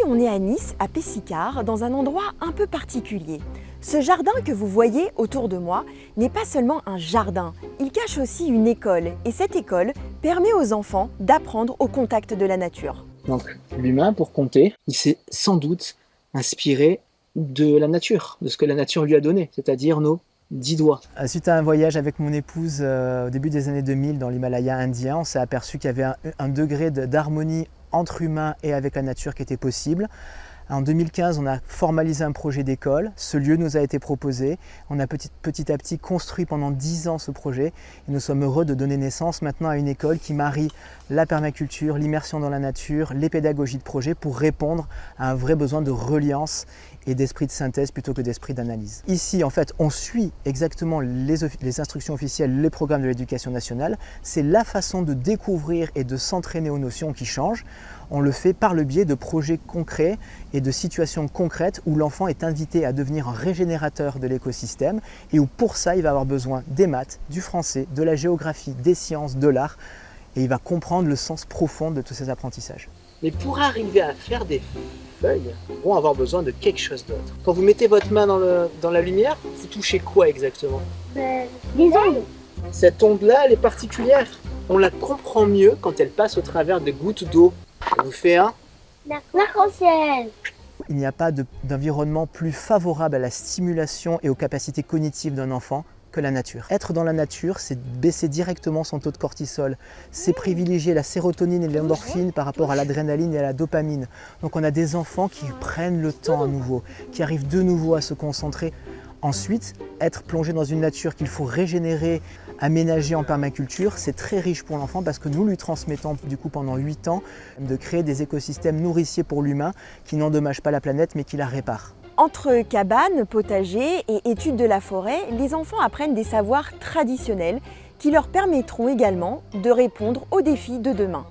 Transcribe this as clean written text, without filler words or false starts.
on est à Nice, à Pessicard, dans un endroit un peu particulier. Ce jardin que vous voyez autour de moi n'est pas seulement un jardin, il cache aussi une école. Et cette école permet aux enfants d'apprendre au contact de la nature. Donc l'humain, pour compter, il s'est sans doute inspiré de la nature, de ce que la nature lui a donné, c'est-à-dire nos 10 doigts. Suite à un voyage avec mon épouse au début des années 2000 dans l'Himalaya indien, on s'est aperçu qu'il y avait un degré d'harmonie entre humains et avec la nature qui était possible. En 2015, on a formalisé un projet d'école. Ce lieu nous a été proposé. On a petit à petit construit pendant 10 ans ce projet. Et nous sommes heureux de donner naissance maintenant à une école qui marie la permaculture, l'immersion dans la nature, les pédagogies de projet pour répondre à un vrai besoin de reliance et d'esprit de synthèse plutôt que d'esprit d'analyse. Ici, en fait, on suit exactement les instructions officielles, les programmes de l'éducation nationale. C'est la façon de découvrir et de s'entraîner aux notions qui changent. On le fait par le biais de projets concrets et de situations concrètes où l'enfant est invité à devenir un régénérateur de l'écosystème et où pour ça, il va avoir besoin des maths, du français, de la géographie, des sciences, de l'art et il va comprendre le sens profond de tous ces apprentissages. Mais pour arriver à faire des feuilles, on va avoir besoin de quelque chose d'autre. Quand vous mettez votre main dans la lumière, vous touchez quoi exactement? Des ondes. Cette onde-là, elle est particulière. On la comprend mieux quand elle passe au travers des gouttes d'eau. Ça vous fait un L'arc-en-ciel. Il n'y a pas d'environnement plus favorable à la stimulation et aux capacités cognitives d'un enfant que la nature. Être dans la nature, c'est baisser directement son taux de cortisol, c'est privilégier la sérotonine et l'endorphine par rapport à l'adrénaline et à la dopamine. Donc on a des enfants qui prennent le temps à nouveau, qui arrivent de nouveau à se concentrer. Ensuite, être plongé dans une nature qu'il faut régénérer, aménager en permaculture, c'est très riche pour l'enfant parce que nous lui transmettons du coup pendant 8 ans de créer des écosystèmes nourriciers pour l'humain qui n'endommagent pas la planète mais qui la réparent. Entre cabanes, potagers et études de la forêt, les enfants apprennent des savoirs traditionnels qui leur permettront également de répondre aux défis de demain.